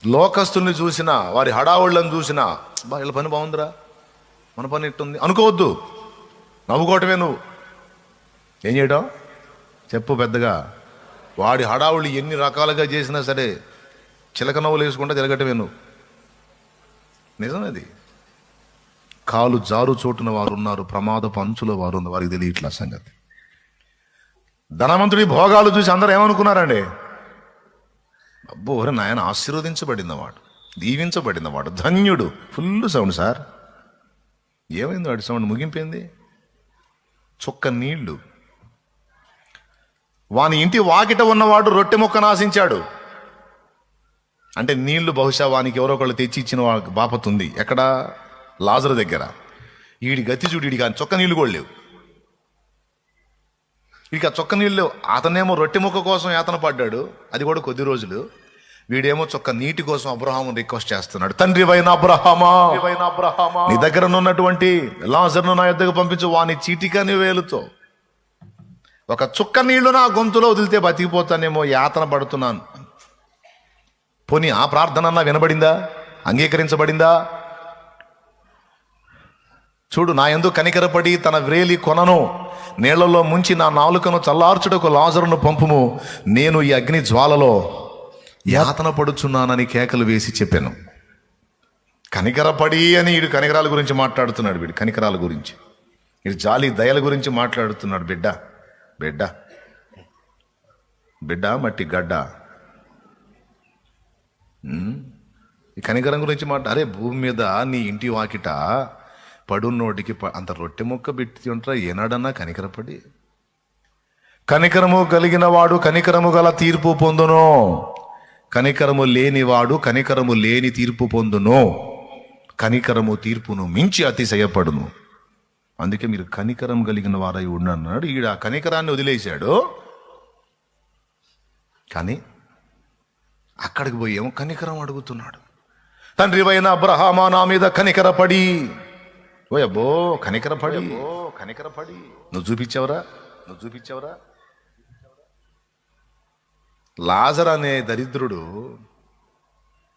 లోకస్తుల్ని చూసినా, వారి హడావుళ్ళని చూసినా, వీళ్ళ పని బాగుందిరా, మన పని ఎట్టుంది అనుకోవద్దు. నవ్వుకోవటమే. నువ్వు ఏం చేయడం చెప్పు పెద్దగా. వాడి హడావుళ్ళు ఎన్ని రకాలుగా చేసినా సరే చిలక నవ్వులు వేసుకుంటా తిరగటమే నువ్వు. నిజమది. కాలు జారు చోటున వారు ఉన్నారు, ప్రమాదపు అంచులో వారు ఉన్నారు, వారికి తెలియట్లా సంగతి. ధనవంతుడి భోగాలు చూసి అందరూ ఏమనుకున్నారండి? అబ్బో నాయన ఆశీర్వదించబడినవాడు, దీవించబడినవాడు, ధన్యుడు. Full sound sir. ఏమైంది వాడి సౌండ్? ముగింపోయింది. చుక్క నీళ్లు. వాని ఇంటి వాకిట ఉన్నవాడు రొట్టె ముక్కను ఆశించాడు. అంటే నీళ్లు బహుశా వానికి ఎవరో ఒకళ్ళు తెచ్చి ఇచ్చిన బాపతుంది. ఎక్కడ? లాజరు దగ్గర. వీడి గతి చూడు, వీడికి ఆ చొక్క నీళ్లు కూడా లేవు. వీడికి ఆ చొక్క నీళ్ళు లేవు. అతనేమో రొట్టె ముక్క కోసం యాతన పడ్డాడు, అది కూడా కొద్ది రోజులు. వీడేమో చొక్క నీటి కోసం అబ్రహాము రిక్వెస్ట్ చేస్తున్నాడు. తండ్రి వైన అబ్రహామా, నీ దగ్గర ఉన్నటువంటి లాజరును నా యొద్దకు పంపించు, వాని చీటికని వేలుతో ఒక చుక్క నీళ్లు నా గొంతులో వదిలితే బతికిపోతానేమో, యాతన పడుతున్నాను. పోనీ ఆ ప్రార్థన అన్నా వినబడిందా? అంగీకరించబడిందా? చూడు, నా యందు కనికరపడి తన వ్రేలి కొనను నీళ్లలో ముంచి నా నాలుకను చల్లార్చుటకు లాజరును పంపుము, నేను ఈ అగ్ని జ్వాలలో యాతన పడుచున్నానని కేకలు వేసి చెప్పాను. కనికరపడి అని వీడు కనికరాల గురించి మాట్లాడుతున్నాడు. వీడు కనికరాల గురించి, వీడు జాలి దయల గురించి మాట్లాడుతున్నాడు. బిడ్డ బిడ్డ బిడ్డ మట్టి గడ్డ. ఈ కనికరం గురించి అరే భూమి మీద నీ ఇంటి వాకిట పడున్నోటికి అంత రొట్టె ముక్క పెట్టి ఉంటారా ఏనాడన్నా కనికరపడి? కనికరము కలిగిన వాడు కనికరము గల తీర్పు పొందును, కనికరము లేనివాడు కనికరము లేని తీర్పు పొందును. కనికరము తీర్పును మించి అతిశయపడును. అందుకే మీరు కనికరం కలిగిన వారై ఉండన్నాడు. ఈడ ఆ కనికరాన్ని వదిలేశాడు. కానీ అక్కడికి పోయి ఏమో కనికరం అడుగుతున్నాడు. తండ్రి అయిన అబ్రహామా, నా మీద కనికరపడి. ఓయబ్బో కనికరపడి నువ్వు చూపించావురా. లాజర్ అనే దరిద్రుడు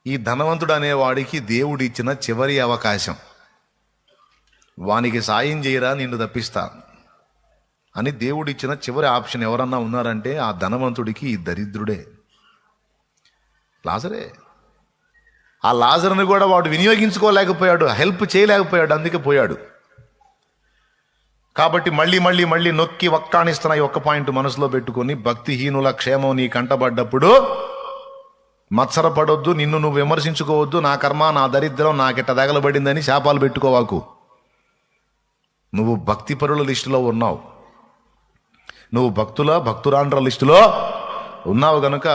ఈ ధనవంతుడు అనేవాడికి దేవుడు ఇచ్చిన చివరి అవకాశం. వానికి సాయం చేయరా నిన్ను తప్పిస్తా అని దేవుడు ఇచ్చిన చివరి ఆప్షన్ ఎవరన్నా ఉన్నారంటే ఆ ధనవంతుడికి ఈ దరిద్రుడే, లాజరే. ఆ లాజరుని కూడా వాడు వినియోగించుకోలేకపోయాడు, హెల్ప్ చేయలేకపోయాడు, అందుకే పోయాడు. కాబట్టి మళ్ళీ నొక్కి వక్కాణిస్తున్న ఈ ఒక్క పాయింట్ మనసులో పెట్టుకొని, భక్తిహీనుల క్షేమం నీ కంటపడ్డప్పుడు మత్సరపడొద్దు, నిన్ను నువ్వు విమర్శించుకోవద్దు. నా కర్మ, నా దరిద్రం నాకెట్ట తగలబడిందని శాపాలు పెట్టుకోవాకు. నువ్వు భక్తిపరుల లిస్టులో ఉన్నావు, నువ్వు భక్తురాండ్ర లిస్టులో ఉన్నావు గనుక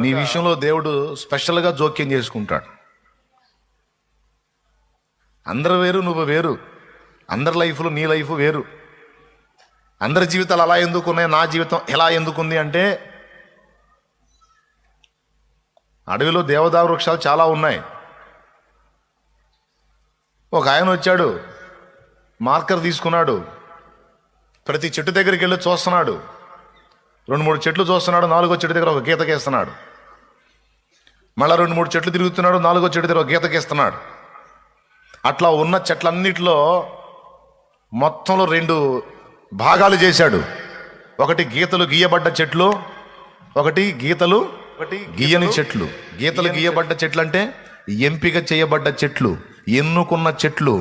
నీ విషయంలో దేవుడు స్పెషల్గా జోక్యం చేసుకుంటాడు. అందరు వేరు, నువ్వు వేరు. అందరి లైఫ్లో నీ లైఫ్ వేరు. అందరి జీవితాలు అలా ఎందుకున్నాయి, నా జీవితం ఎలా ఎందుకుంది అంటే, అడవిలో దేవదారు వృక్షాలు చాలా ఉన్నాయి. ఒక ఆయన వచ్చాడు, మార్కర్ తీసుకున్నాడు, ప్రతి చెట్టు దగ్గరికి వెళ్ళి చూస్తున్నాడు. 2-3 చెట్లు చూస్తున్నాడు, 4వ చెట్టు దగ్గర ఒక గీతకేస్తున్నాడు. మళ్ళీ 2-3 చెట్లు తిరుగుతున్నాడు, 4వ చెట్టు దగ్గర ఒక గీతకేస్తున్నాడు. అట్లా ఉన్న చెట్లన్నిటిలో మొత్తంలో 2 భాగాలు చేశాడు. ఒకటి గీతలు గీయబడ్డ చెట్లు, ఒకటి గీతలు గీయని చెట్లు. గీతలు గీయబడ్డ చెట్లు అంటే ఎంపిక చేయబడ్డ చెట్లు, ఎన్నుకున్న చెట్లు,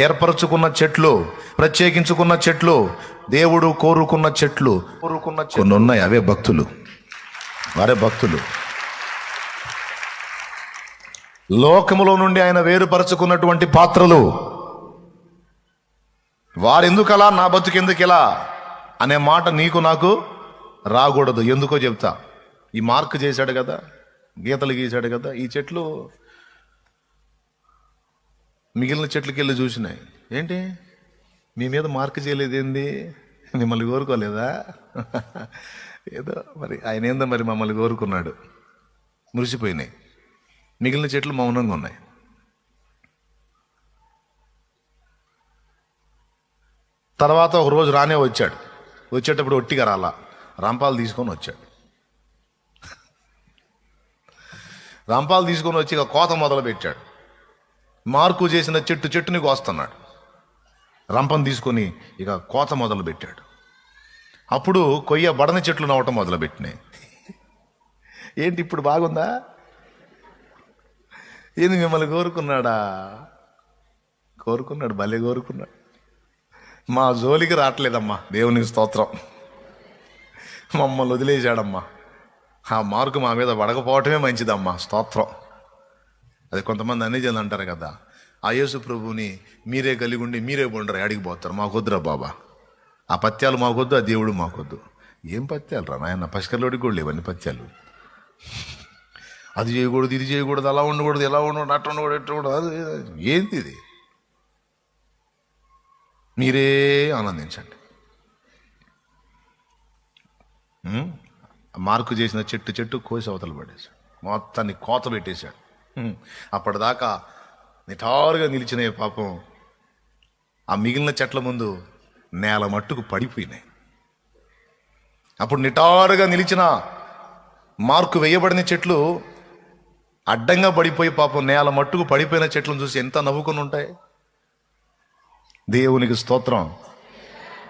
ఏర్పరచుకున్న చెట్లు, ప్రత్యేకించుకున్న చెట్లు, దేవుడు కోరుకున్న చెట్లు కొన్ని ఉన్నాయి. అవే భక్తులు, వారే భక్తులు. లోకములో నుండి ఆయన వేరుపరచుకున్నటువంటి పాత్రలు. వారెందుకలా, నా బతుకెందుకు ఇలా అనే మాట నీకు నాకు రాకూడదు. ఎందుకో చెప్తా. ఈ మార్క్ చేశాడు కదా, గీతలు గీశాడు కదా, ఈ చెట్లు మిగిలిన చెట్లకి వెళ్ళి చూసినాయి. ఏంటి మీ మీద మార్క్ చేయలేదేంది, మిమ్మల్ని కోరుకోలేదా? ఏదో మరి ఆయన ఏందో మరి మమ్మల్ని కోరుకున్నాడు. మురిసిపోయినాయి. మిగిలిన చెట్లు మౌనంగా ఉన్నాయి. తర్వాత ఒక రోజు రానే వచ్చాడు. వచ్చేటప్పుడు ఒట్టిగా రాలా, రంపాలు తీసుకొని వచ్చాడు. రంపాలు తీసుకొని వచ్చి ఇక కోత మొదలు పెట్టాడు. మార్కు చేసిన చెట్టుని కోస్తున్నాడు. రంపం తీసుకొని ఇక కోత మొదలు పెట్టాడు. అప్పుడు కొయ్య బడని చెట్లు నవ్వటం మొదలుపెట్టినాయి. ఏంటి ఇప్పుడు బాగుందా? ఏంది మిమ్మల్ని కోరుకున్నాడా? కోరుకున్నాడు, భలే కోరుకున్నాడు. మా జోలికి రావట్లేదమ్మా, దేవునికి స్తోత్రం. మమ్మల్ని వదిలేశాడమ్మా. ఆ మార్కు మా మీద పడకపోవటమే మంచిదమ్మా, స్తోత్రం. అది కొంతమంది అన్ని జనులు అంటారు కదా, ఆ యేసు ప్రభువుని మీరే కలిగి ఉండి మీరే ఉండరు, అడిగి పోతారు. మాకొద్దురా బాబా, ఆ పత్యాలు మాకొద్దు, ఆ దేవుడు మాకొద్దు. ఏం పత్యాలు రా నాయన, పసికల్లోడికి కూడా లేవన్నీ పత్యాలు. అది చేయకూడదు, ఇది చేయకూడదు, అలా ఉండకూడదు, ఎలా ఉండకూడదు, అట్లా ఉండకూడదు, ఎట్లా ఉండకూడదు. అది ఏంది ఇది? మీరే ఆనందించండి. మార్కు చేసిన చెట్టు కోసి అవతల పడేశాడు, మొత్తాన్ని కోత పెట్టేశాడు. అప్పటిదాకా నిటారుగా నిలిచిన పాపం ఆ మిగిలిన చెట్ల ముందు నేల మట్టుకు పడిపోయినాయి. అప్పుడు నిటారుగా నిలిచిన మార్కు వేయబడిన చెట్లు అడ్డంగా పడిపోయి పాపం నేల మట్టుకు పడిపోయిన చెట్లను చూసి ఎంత నవ్వుకొని ఉంటాయి. దేవునికి స్తోత్రం,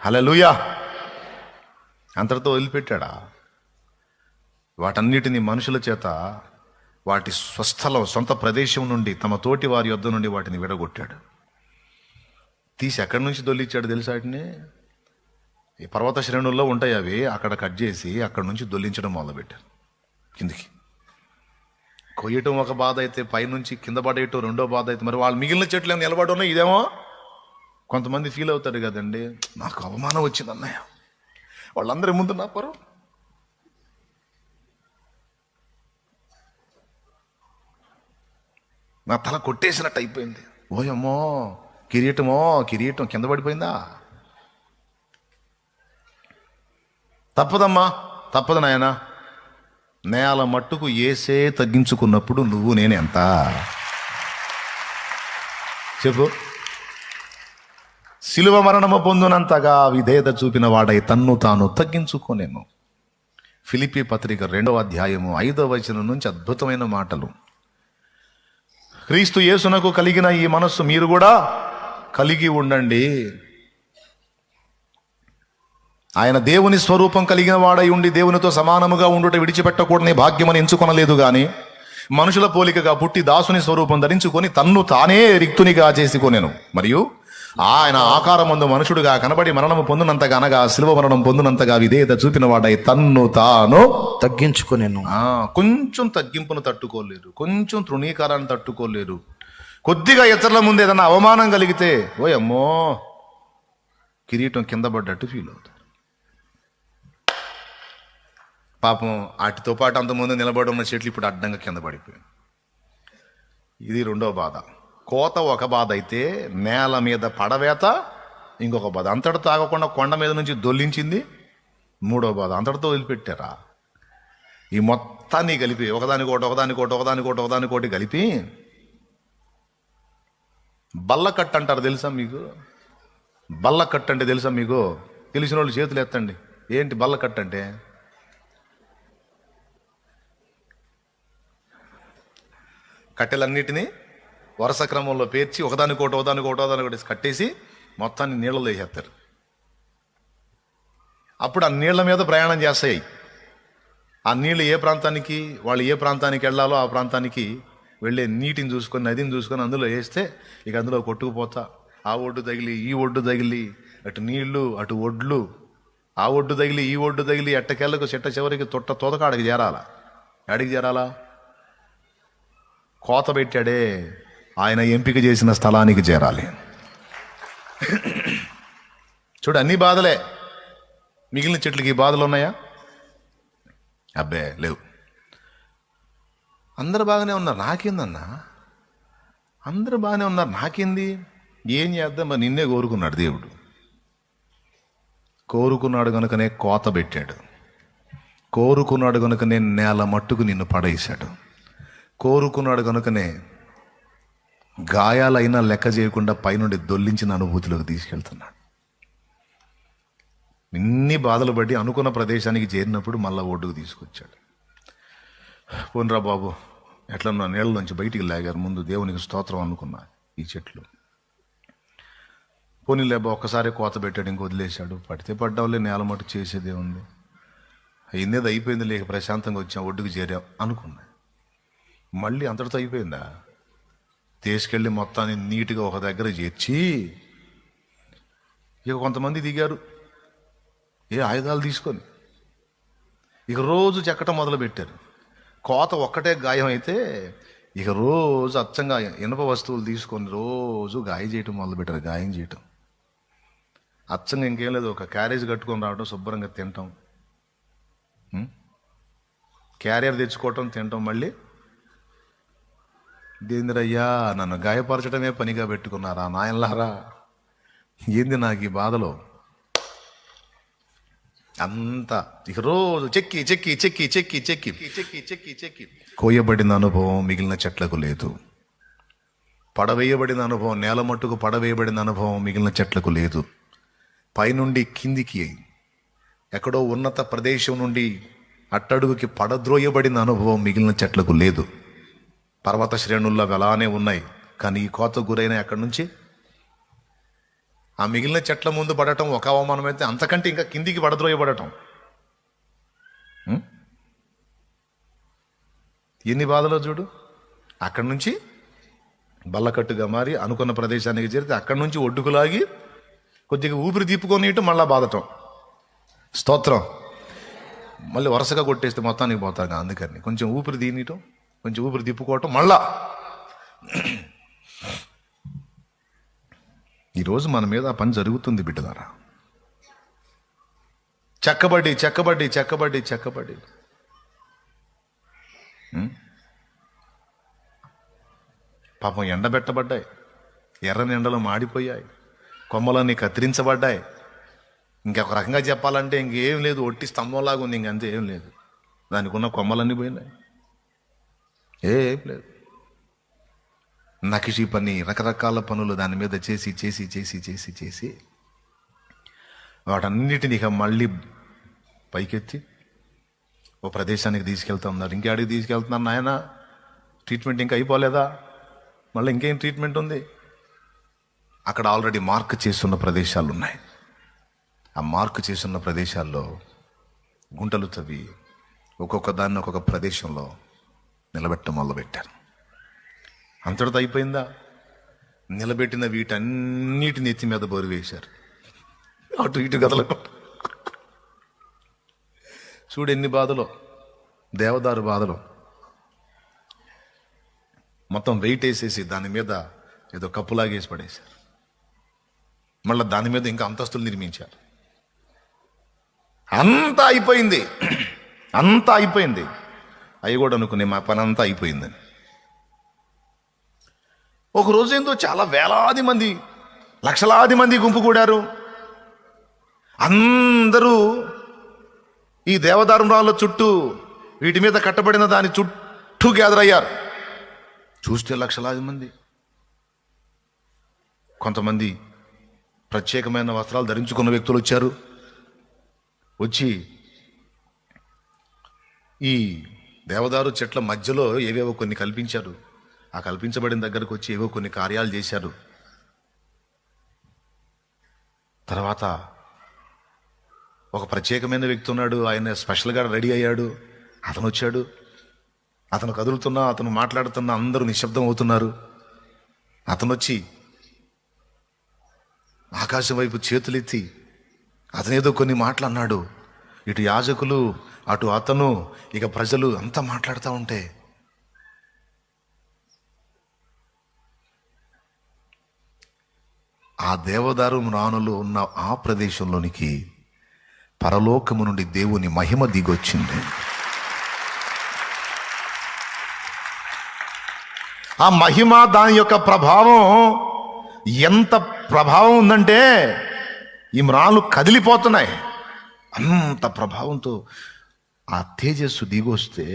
హల్లెలూయా. అంతటితో వదిలిపెట్టాడా? వాటన్నిటిని మనుషుల చేత వాటి స్వస్థలం, సొంత ప్రదేశం నుండి, తమ తోటి వారి యొద్ద నుండి వాటిని విడగొట్టాడు. తీసి ఎక్కడి నుంచి దొల్లిచ్చాడు తెలుసా? వాటిని ఈ పర్వత శ్రేణుల్లో ఉంటాయి అవి, అక్కడ కట్ చేసి అక్కడ నుంచి దొల్లించడం మొదలుపెట్టారు. కిందికి కొయ్యటం ఒక బాధ అయితే, పైనుంచి కింద పడేయటం రెండో బాధ అయితే, మరి వాళ్ళు మిగిలిన చెట్లు ఏమైనా నిలబడి ఉన్నాయి. ఇదేమో కొంతమంది ఫీల్ అవుతారు కదండి, నాకు అవమానం వచ్చింది అన్నయ్య, వాళ్ళందరి ముందు నా పరు, నా తల కొట్టేసినట్టు అయిపోయింది. ఓయమ్మో, కిరీటం కింద పడిపోయిందా? తప్పదమ్మా, తప్పదు నాయన. నేల మట్టుకు ఏసే తగ్గించుకున్నప్పుడు నువ్వు నేను ఎంత చెప్పు. శిలువ మరణము పొందునంతగా విధేయత చూపిన వాడై తన్ను తాను తగ్గించుకోనేను. ఫిలిప్పీ పత్రిక 2వ అధ్యాయము 5వ వచనం నుంచి అద్భుతమైన మాటలు. క్రీస్తు యేసునకు కలిగిన ఈ మనస్సు మీరు కూడా కలిగి ఉండండి. ఆయన దేవుని స్వరూపం కలిగిన వాడై ఉండి దేవునితో సమానముగా ఉండుట విడిచిపెట్టకూడని భాగ్యమని ఎంచుకొనలేదు గాని, మనుషుల పోలికగా పుట్టి దాసుని స్వరూపం ధరించుకొని తన్ను తానే రిక్తునిగా చేసుకొనెను. మరియు ఆయన ఆకారమందు మనుషుడుగా కనబడి మరణము పొందినంతగా, అనగా శిలువ మరణం పొందినంతగా విధేయత చూపిన వాడై తన్ను తాను తగ్గించుకొనెను. కొంచెం తగ్గింపును తట్టుకోలేరు, కొంచెం తృణీకారాన్ని తట్టుకోలేరు. కొద్దిగా ఇతరుల ముందు ఏదన్నా అవమానం కలిగితే ఓయమ్మో, కిరీటం కింద పడ్డట్టు ఫీల్ అవుతారు. పాపం వాటితో పాటు అంతకుముందు నిలబడి ఉన్న చెట్లు ఇప్పుడు అడ్డంగా కింద పడిపోయాయి. ఇది రెండో బాధ. కోత ఒక బాధ అయితే, నేల మీద పడవేత ఇంకొక బాధ. అంతటితో ఆగకుండా కొండ మీద నుంచి దొల్లించింది మూడో బాధ. అంతటితో వదిలిపెట్టారా? ఈ మొత్తాన్ని కలిపి ఒకదానికోటి కలిపి బల్లకట్టు అంటారు. తెలుసా మీకు? బల్లకట్టు అంటే తెలుసా మీకు? తెలిసిన వాళ్ళు చేతులు ఎత్తండి. ఏంటి బల్లకట్టు అంటే? కట్టెలన్నిటినీ వరుస క్రమంలో పేర్చి ఒకదానికోటి కట్టేసి మొత్తాన్ని నీళ్ళలో వేసేస్తారు. అప్పుడు ఆ నీళ్ల మీద ప్రయాణం చేస్తాయి. ఆ నీళ్లు వాళ్ళు ఏ ప్రాంతానికి వెళ్ళాలో ఆ ప్రాంతానికి వెళ్ళే నీటిని చూసుకొని, నదిని చూసుకొని అందులో వేస్తే ఇక అందులో కొట్టుకుపోతా, ఆ ఒడ్డు తగిలి ఈ ఒడ్డు తగిలి, అటు నీళ్లు అటు ఒడ్లు, ఆ ఒడ్డు తగిలి ఈ ఒడ్డు తగిలి, ఎట్టకెళ్ళకు చెట్ట చివరికి తోతకాడికి చేరాలా. ఎడికి చేరాలా? కోత పెట్టాడే ఆయన ఎంపిక చేసిన స్థలానికి చేరాలి. చూడు, అన్ని బాధలే. మిగిలిన చెట్లకి ఈ బాధలు ఉన్నాయా? అబ్బే లేవు. అందరు బాగానే ఉన్నారు, నాకేందన్నా? అందరూ బాగానే ఉన్నారు, నాకేంది? ఏం చేద్దాం? మరి నిన్నే కోరుకున్నాడు దేవుడు. కోరుకున్నాడు కనుకనే కోత పెట్టాడు. కోరుకున్నాడు కనుకనే నేల మట్టుకు నిన్ను పడేశాడు. కోరుకున్నాడు కనుకనే గాయాలైనా లెక్క చేయకుండా పైనుండి దొల్లించిన అనుభూతిలోకి తీసుకెళ్తున్నాడు. ఇన్ని బాధలు పడి అనుకున్న ప్రదేశానికి చేరినప్పుడు మళ్ళా ఒడ్డుకు తీసుకొచ్చాడు. పోన్రా బాబు, ఎట్లన్నా నీళ్ళ నుంచి బయటికి లాగారు. ముందు దేవునికి స్తోత్రం అనుకున్నా. ఈ చెట్లు పోనీ లేబా ఒక్కసారి కోత పెట్టాడు, ఇంక వదిలేశాడు. పడితే పడ్డావులే, నేల మటు చేసేదే ఉంది, అయిందేది అయిపోయింది, లేక ప్రశాంతంగా వచ్చాం, ఒడ్డుకు చేరాం అనుకున్నా. మళ్ళీ అంతటితో అయిపోయిందా? తీసుకెళ్ళి మొత్తాన్ని నీట్గా ఒక దగ్గర చేర్చి ఇక కొంతమంది దిగారు ఆయుధాలు తీసుకొని. ఇక రోజు చెక్కటం మొదలు పెట్టారు. కోత ఒక్కటే గాయం అయితే ఇక రోజు అచ్చంగా ఇనప వస్తువులు తీసుకొని రోజు గాయం చేయటం మొదలుపెట్టారు. గాయం చేయటం అచ్చంగా ఇంకేం లేదు, ఒక క్యారేజ్ కట్టుకొని రావడం, శుభ్రంగా తినటం, క్యారియర్ తెచ్చుకోవటం, తినటం. మళ్ళీ దేంద్రయ్యా నన్ను గాయపరచడమే పనిగా పెట్టుకున్నారా నాయనలారా? ఏంది నాకు ఈ బాధలో అంతా? ఇక రోజు చెక్కి చెక్కి చెక్కి చెక్కి చెక్కి చెక్కి చెక్కి చెక్కి కోయబడిన అనుభవం మిగిలిన చెట్లకు లేదు. పడవేయబడిన అనుభవం, నేల మట్టుకు పడవేయబడిన అనుభవం మిగిలిన చెట్లకు లేదు. పైనుండి కిందికి ఎక్కడో ఉన్నత ప్రదేశం నుండి అట్టడుగుకి పడద్రోయబడిన అనుభవం మిగిలిన చెట్లకు లేదు. పర్వత శ్రేణుల్లో అలానే ఉన్నాయి, కానీ ఈ కోత గురైన అక్కడి నుంచి ఆ మిగిలిన చెట్ల ముందు పడటం ఒక అవమానం అయితే, అంతకంటే ఇంకా కిందికి పడద్రోయబడటం ఎన్ని బాధలో చూడు. అక్కడి నుంచి బల్లకట్టుగా మారి అనుకున్న ప్రదేశానికి చేరితే అక్కడి నుంచి ఒడ్డుకులాగి కొద్దిగా ఊపిరి తిప్పుకొని ఇటు మళ్ళా బాధటం. స్తోత్రం. మళ్ళీ వరుసగా కొట్టేస్తే మొత్తానికి పోతాగా, అందుకని కొంచెం ఊపిరి తీయటం, కొంచెం ఊపిరి తిప్పుకోవటం మళ్ళా. ఈరోజు మన మీద ఆ పని జరుగుతుంది బిడ్డలారా. చెక్కబడి చెక్కబడి చెక్కబడి చెక్కబడి పాపం ఎండబెట్టబడ్డాయి, ఎర్రని ఎండలు మాడిపోయాయి, కొమ్మలన్నీ కత్తిరించబడ్డాయి. ఇంకొక రకంగా చెప్పాలంటే ఇంకేం లేదు, ఒట్టి స్తంభంలాగా ఉంది, ఇంకంతే, ఏం లేదు. దానికి ఉన్న కొమ్మలన్నీ పోయినాయి, ఏం లేదు. నకిషి పని, రకరకాల పనులు దాని మీద చేసి చేసి చేసి చేసి చేసి వాటన్నిటిని ఇక మళ్ళీ పైకెత్తి ఓ ప్రదేశానికి తీసుకెళ్తా ఉన్నారు. ఇంకేడికి తీసుకెళ్తున్నారు నాయన? ట్రీట్మెంట్ ఇంకా అయిపోలేదా? మళ్ళీ ఇంకేం ట్రీట్మెంట్ ఉంది? అక్కడ ఆల్రెడీ మార్క్ చేస్తున్న ప్రదేశాలు ఉన్నాయి. ఆ మార్క్ చేస్తున్న ప్రదేశాల్లో గుంటలు తవ్వి ఒక్కొక్క దాన్ని ఒక్కొక్క ప్రదేశంలో నిలబెట్టడం మొదలుపెట్టారు. అంతటితో అయిపోయిందా? నిలబెట్టిన వీటన్నిటిని ఎత్తి మీద బోరు వేశారు, అటు ఇటు గదలకు. చూడు ఎన్ని బాధలు, దేవదారు బాధలు. మొత్తం వెయిట్ వేసేసి దాని మీద ఏదో కప్పులాగేసి పడేశారు. మళ్ళీ దాని మీద ఇంకా అంతస్తులు నిర్మించారు. అంతా అయిపోయింది, అంతా అయిపోయింది. అవి కూడా అనుకునే మా పని అంతా అయిపోయిందని. ఒక రోజు ఏందో చాలా వేలాది మంది, లక్షలాది మంది గుంపు కూడారు. అందరూ ఈ దేవదారు రాళ్ళ చుట్టూ, వీటి మీద కట్టబడిన దాని చుట్టూ గ్యాదర్ అయ్యారు. చూస్తే లక్షలాది మంది. కొంతమంది ప్రత్యేకమైన వస్త్రాలు ధరించుకున్న వ్యక్తులు వచ్చారు. వచ్చి ఈ దేవదారు చెట్ల మధ్యలో ఏవేవో కొన్ని కల్పించారు. ఆ కల్పించబడిన దగ్గరకు వచ్చి ఏవో కొన్ని కార్యాలు చేశారు. తర్వాత ఒక ప్రత్యేకమైన వ్యక్తి ఉన్నాడు, ఆయన స్పెషల్గా రెడీ అయ్యాడు. అతను వచ్చాడు. అతను కదులుతున్నా, అతను మాట్లాడుతున్నా అందరూ నిశ్శబ్దం అవుతున్నారు. అతను వచ్చి ఆకాశం వైపు చేతులెత్తి అతనేదో కొన్ని మాటలు అన్నాడు. ఇటు యాజకులు, అటు అతను, ఇక ప్రజలు అంతా మాట్లాడుతూ ఉంటే ఆ దేవదారు మ్రానులు ఉన్న ఆ ప్రదేశంలోనికి పరలోకము నుండి దేవుని మహిమ దిగొచ్చింది. ఆ మహిమ, దాని యొక్క ప్రభావం ఎంత ప్రభావం ఉందంటే ఈ మ్రాలు కదిలిపోతున్నాయి. అంత ప్రభావంతో ఆ తేజస్సు దిగొస్తే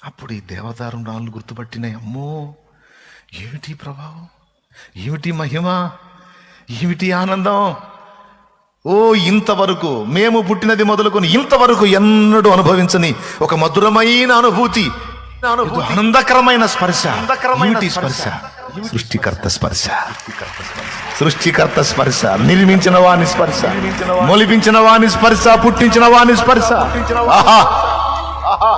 అప్పుడు ఈ దేవదారు మ్రాలు గుర్తుపట్టినాయి. అమ్మో, ఏమిటి ప్రభావం, ఏమిటి మహిమ, ఏమిటి ఆనందం! ఓ, ఇంతవరకు మేము పుట్టినది మొదలుకొని ఇంతవరకు ఎన్నడూ అనుభవించని ఒక మధురమైన అనుభూతి ఇది ఆనందకరమైన స్పర్శ, యూనిటీ స్పర్శ, సృష్టికర్త స్పర్శ, సృష్టికర్త స్పర్శ, నిర్మించిన వాని స్పర్శ, మొలిపించిన వాని స్పర్శ, పుట్టించిన వాని స్పర్శ. ఆహా!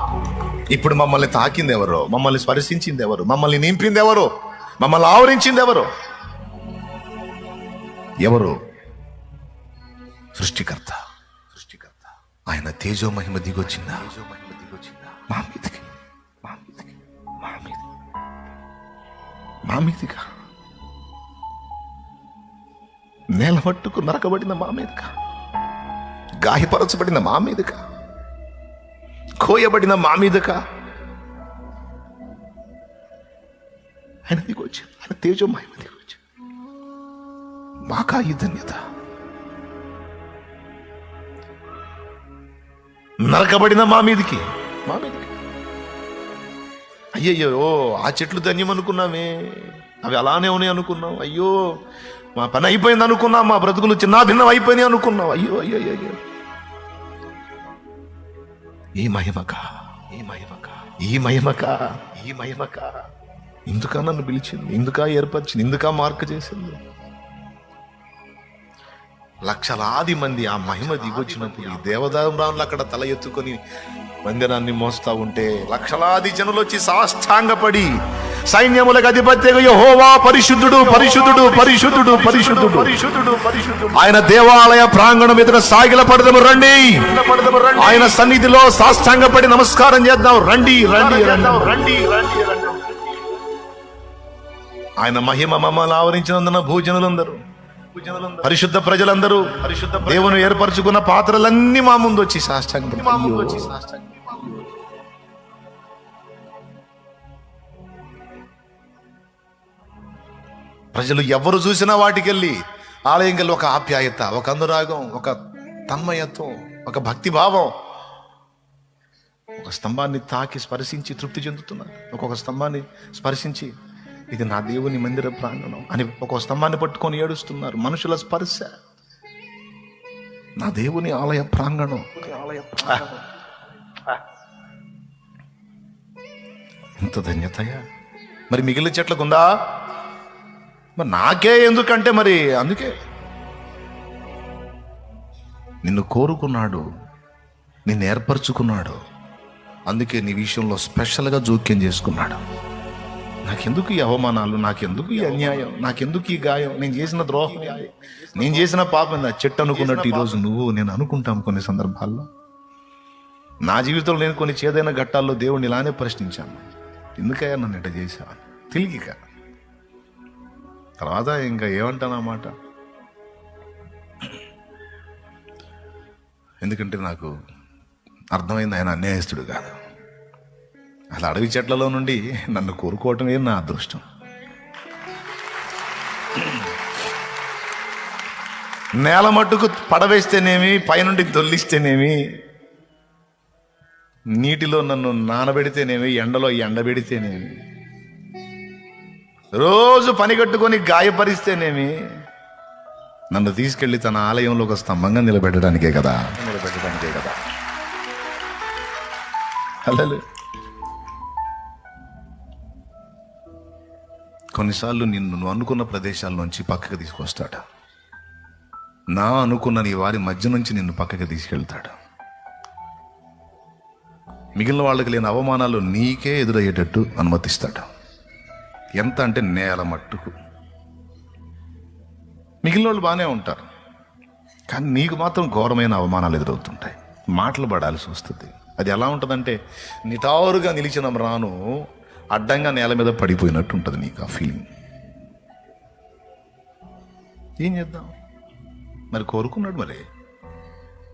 ఇప్పుడు మమ్మల్ని తాకింది ఎవరో, మమ్మల్ని స్పర్శించింది ఎవరు, మమ్మల్ని నింపింది ఎవరు, మమ్మల్ని ఆవరించింది ఎవరు? ఎవరు? సృష్టికర్త. సృష్టికర్త ఆయన తేజో మహిమ దిగొచ్చిందా మా మీదకి, మా మీదకి, మా మీదకి, మా మీదిగా. నేల మట్టుకు నరకబడిన మా మీదగా, గాయపరచబడిన మా మీదగా, కోయబడిన మా మీదగా ఆయన దిగొచ్చింది. ఆయన తేజో మహిమ దిగొచ్చింది. మాకా ఈ ధన్యత. నరకబడిన మా మీదకి, మా మీదకి. అయ్యయ్యో, ఆ చెట్లు ధన్యం అనుకున్నామే, అవి అలానే ఉన్నాయి అనుకున్నాం. అయ్యో, మా పని అయిపోయింది అనుకున్నాం, మా బ్రతుకులు చిన్న భిన్నం అయిపోయినాయి అనుకున్నాం. అయ్యో అయ్యో అయ్యో, ఈ మహిమకా, ఈ మహిమకా, ఈ మహిమకా, ఈ మహిమకా ఇందుకా నన్ను పిలిచింది, ఇందుకా ఏర్పరిచింది, ఇందుకా మార్క్ చేసింది. లక్షలాది మంది ఆ మహిమ దిగొచ్చినప్పుడు ఈ దేవదారులు అక్కడ తల ఎత్తుకొని మందిరాన్ని మోస్తా ఉంటే లక్షలాది జనులు వచ్చి సాష్టాంగపడి సైన్యములకు అధిపత్యగా యెహోవా పరిశుద్ధుడు, పరిశుద్ధుడు, పరిశుద్ధుడు, పరిశుద్ధుడు, పరిశుద్ధుడు, పరిశుద్ధుడు, ఆయన దేవాలయ ప్రాంగణం ఎదుట సాగిల పడదము రండి, ఆయన సన్నిధిలో సాష్టాంగపడి నమస్కారం చేద్దాం రండి, రండి, రండి, రండి, రండి. ఆయన మహిమ మమ్మల్ని ఆవరించినందున భూజనులందరూ, పరిశుద్ధ ప్రజలందరూ, పరిశుద్ధ దేవుని ఏర్పరచుకున్న పాత్రలన్నీ మా ముందు వచ్చి సాష్టాంగం. ప్రజలు ఎవరు చూసినా వాటికెళ్ళి ఆలయం వెళ్ళి ఒక ఆప్యాయత, ఒక అనురాగం, ఒక తన్మయత్వం, ఒక భక్తి భావం. ఒక స్తంభాన్ని తాకి స్పర్శించి తృప్తి చెందుతున్నారు, ఒక్కొక్క స్తంభాన్ని స్పర్శించి ఇది నా దేవుని మందిర ప్రాంగణం అని ఒక స్తంభాన్ని పట్టుకొని ఏడుస్తున్నారు. మనుషుల స్పర్శ నా దేవుని ఆలయ ప్రాంగణం. ఇంత ధన్యతయా మరి మిగిలిన చెట్లకుందా? మరి నాకే ఎందుకంటే మరి అందుకే నిన్ను కోరుకున్నాడు, నిన్ను ఏర్పరచుకున్నాడు. అందుకే నీ విషయంలో స్పెషల్గా జోక్యం చేసుకున్నాడు. నాకెందుకు ఈ అవమానాలు, నాకెందుకు ఈ అన్యాయం, నాకెందుకు ఈ గాయం, నేను చేసిన ద్రోహం, నేను చేసిన పాపం. నా చెట్టు అనుకున్నట్టు ఈరోజు నువ్వు నేను అనుకుంటాం. కొన్ని సందర్భాల్లో నా జీవితంలో నేను కొన్ని చేదైన ఘట్టాల్లో దేవుడిని ఇలానే ప్రశ్నించాను, ఎందుకయ్యా నన్ను ఇట్లా చేశాను తెలియక. తర్వాత ఇంకా ఏమంటానన్నమాట, ఎందుకంటే నాకు అర్థమైంది ఆయన అన్యాయస్తుడు కాదు. అలా అడవి చెట్లలో నుండి నన్ను కోరుకోవటమే నా అదృష్టం. నేల మట్టుకు పడవేస్తేనేమి, పైనుండి దొల్లిస్తేనేమి, నీటిలో నన్ను నానబెడితేనేమి, ఎండలో ఎండబెడితేనేమి, రోజు పని కట్టుకొని గాయపరిస్తేనేమి, నన్ను తీసుకెళ్లి తన ఆలయంలో ఒక స్తంభంగా నిలబెట్టడానికే కదా. హల్లెలూయా. కొన్నిసార్లు నువ్వు అనుకున్న ప్రదేశాల నుంచి పక్కకు తీసుకొస్తాడు. నా అనుకున్న నీ వారి మధ్య నుంచి నిన్ను పక్కకి తీసుకెళ్తాడు. మిగిలిన వాళ్ళకి లేని అవమానాలు నీకే ఎదురయ్యేటట్టు అనుమతిస్తాడు. ఎంత అంటే నేల మట్టుకు. మిగిలిన వాళ్ళు బాగానే ఉంటారు, కానీ నీకు మాత్రం ఘోరమైన అవమానాలు ఎదురవుతుంటాయి. మాటలు పడాల్సి వస్తుంది. అది ఎలా ఉంటుందంటే నిటారుగా నిలిచిన రాను అడ్డంగా నేల మీద పడిపోయినట్టు ఉంటుంది నీకు ఆ ఫీలింగ్. ఏం చేద్దాం మరి? కోరుకున్నాడు, మరి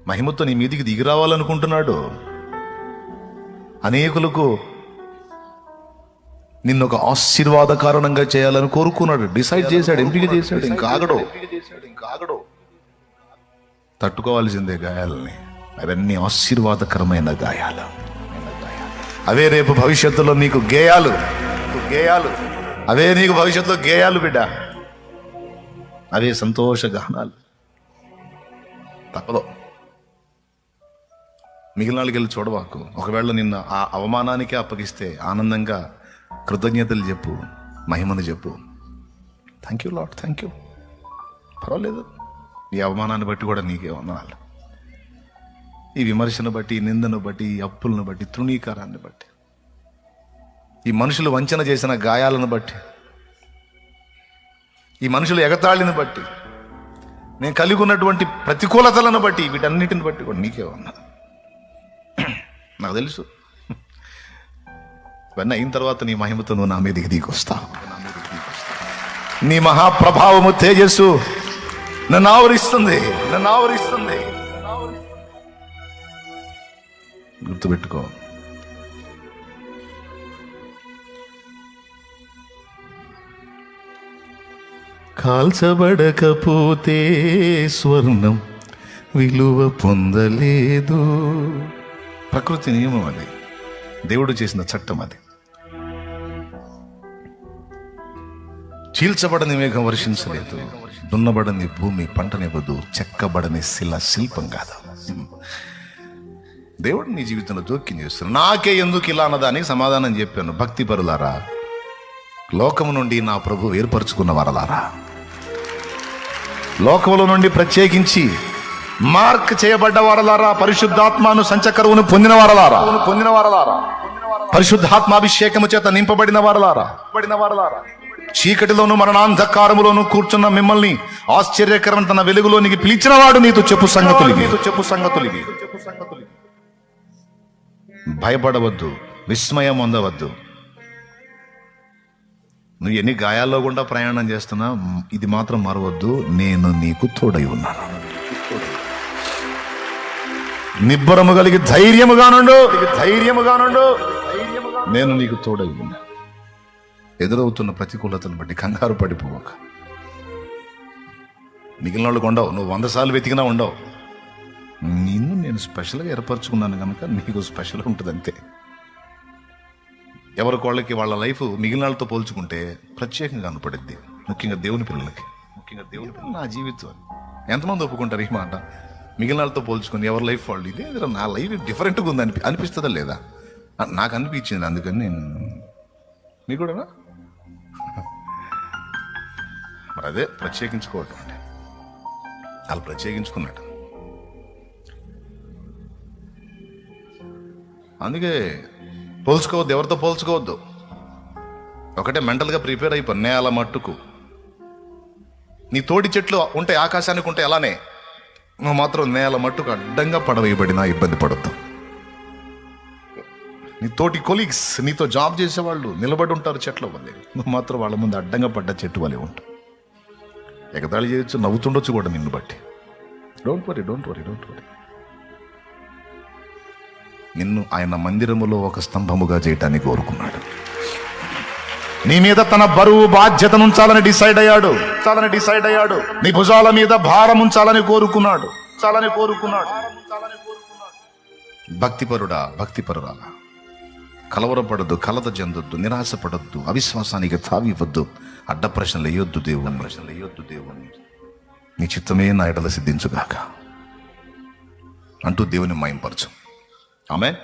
మహిమతో నీ మీదికి దిగి రావాలనుకుంటున్నాడు. అనేకులకు నిన్ను ఒక ఆశీర్వాద కారణంగా చేయాలని కోరుకున్నాడు, డిసైడ్ చేశాడు, ఎంపిక చేశాడు. ఇంకా ఆగడు. తట్టుకోవాల్సిందే గాయాలని. అవన్నీ ఆశీర్వాదకరమైన గాయాలు. అవే రేపు భవిష్యత్తులో నీకు గేయాలు. అవే నీకు భవిష్యత్తులో గేయాలు బిడ్డ. అవే సంతోష గానాలు. తప్పదు. మిగిలిన వాళ్ళకి వెళ్ళి చూడవాకు. ఒకవేళ నిన్ను ఆ అవమానానికి అప్పగిస్తే ఆనందంగా కృతజ్ఞతలు చెప్పు, మహిమను చెప్పు. Thank you lord, thank you. పర్వాలేదు, ఈ అవమానాన్ని బట్టి కూడా నీకే వందనాలు. ఈ విమర్శను బట్టి, ఈ నిందను బట్టి, ఈ అప్పులను బట్టి, తృణీకారాన్ని బట్టి, ఈ మనుషులు వంచన చేసిన గాయాలను బట్టి, ఈ మనుషులు ఎగతాళిని బట్టి, నేను కలిగి ఉన్నటువంటి ప్రతికూలతలను బట్టి, వీటన్నిటిని బట్టి కూడా నీకే ఉన్నా. నాకు తెలుసు ఇవన్నీ అయిన తర్వాత నీ మహిమతో నువ్వు నా మీదకి దిగొస్తావు. నీ మహాప్రభావము, తేజస్సు నన్ను ఆవరిస్తుంది. గుర్తుపెట్టుకో, కాల్చబడకపోతే స్వర్ణం విలువ పొందలేదు. ప్రకృతి నియమం అది, దేవుడు చేసిన చట్టం అది. చీల్చబడని మేఘం వర్షించలేదు, దున్నబడని భూమి పంటనివ్వదు, చెక్కబడని శిల శిల్పం కాదు. దేవుడు నీ జీవితంలో జోక్యం చేస్తున్నాడు. నాకే ఎందుకు ఇలా అన్నదానికి సమాధానం చెప్పాను. భక్తి పరులారా, లోకము నుండి నా ప్రభు ఏర్పరచుకున్న వారలారా, లోకముల నుండి ప్రత్యేకించి మార్క్ చేయబడ్డ వారలారా, పరిశుద్ధాత్మను సంచకరువును పొందిన వారలారా, పరిశుద్ధాత్మాభిషేకము చేత నింపబడిన వారలారా, చీకటిలోను మరణాంధకారములోను కూర్చున్న మిమ్మల్ని ఆశ్చర్యకరమైన తన వెలుగులోనికి పిలిచిన వాడు నీతో చెప్పు సంగతులు. భయపడవద్దు, విస్మయం పొందవద్దు. నువ్వు ఎన్ని గాయాల్లో గుండా ప్రయాణం చేస్తున్నా ఇది మాత్రం మరవద్దు, నేను నీకు తోడై ఉన్నాను. నిబ్బరము కలిగి ధైర్యముగా నుండు. నేను నీకు తోడై ఉన్నా. ఎదురవుతున్న ప్రతికూలతను బట్టి కంగారు పడిపోవక. మిగిలిన వాళ్ళకు ఉండవు, నువ్వు 100 సార్లు వెతికినా ఉండవు. నిన్ను నేను స్పెషల్గా ఏర్పరచుకున్నాను కనుక నీకు స్పెషల్ ఉంటుంది అంతే. ఎవరికోళ్ళకి వాళ్ళ లైఫ్ మిగిలిన వాళ్ళతో పోల్చుకుంటే ప్రత్యేకంగా కనపడుద్ది. ముఖ్యంగా దేవుని పిల్లలకి. నా జీవితం ఎంతమంది ఒప్పుకుంటారు ఈ మాట? మిగిలిన వాళ్ళతో పోల్చుకొని ఎవరి లైఫ్ వాళ్ళు, ఇదే నా లైఫ్ డిఫరెంట్గా ఉంది అనిపిస్తుందా లేదా? నాకు అనిపించింది, అందుకని నేను మీకు కూడా మరి అదే ప్రత్యేకించుకోవటం అంటే. వాళ్ళు ప్రత్యేకించుకున్నాడు. అందుకే పోల్చుకోవద్దు, ఎవరితో పోల్చుకోవద్దు. ఒకటే మెంటల్గా ప్రిపేర్ అయిపో. నేల మట్టుకు నీ తోటి చెట్లు ఉంటే ఆకాశానికి ఉంటే అలానే నువ్వు మాత్రం నేల మట్టుకు అడ్డంగా పడవేయబడినా ఇబ్బంది పడద్దు. నీ తోటి కొలీగ్స్, నీతో జాబ్ చేసేవాళ్ళు నిలబడి ఉంటారు చెట్ల వల్లే, నువ్వు మాత్రం వాళ్ళ ముందు అడ్డంగా పడ్డ చెట్టు వల్లే ఉంటావు. ఎగతాళి చేయొచ్చు, నవ్వుతుండొచ్చు కూడా నిన్ను బట్టి. Don't worry. నిన్ను ఆయన మందిరములో ఒక స్తంభముగా చేయటానికి కోరుకున్నాడు. నీ మీద తన బరువు బాధ్యతను ఉంచాలని డిసైడ్ అయ్యాడు. నీ భుజాల మీద భారం ఉంచాలని కోరుకున్నాడు. భక్తిపరుడా, కలవరపడద్దు, కలత చెందొద్దు, నిరాశపడద్దు, అవిశ్వాసానికి తావివ్వద్దు, అడ్డ ప్రశ్నలు వేయొద్దు. దేవుణ్ణి నీ చిత్తమే నా ఎడల సిద్ధించుగాక అంటూ దేవుని మహిమపరచు. ఆమేన్.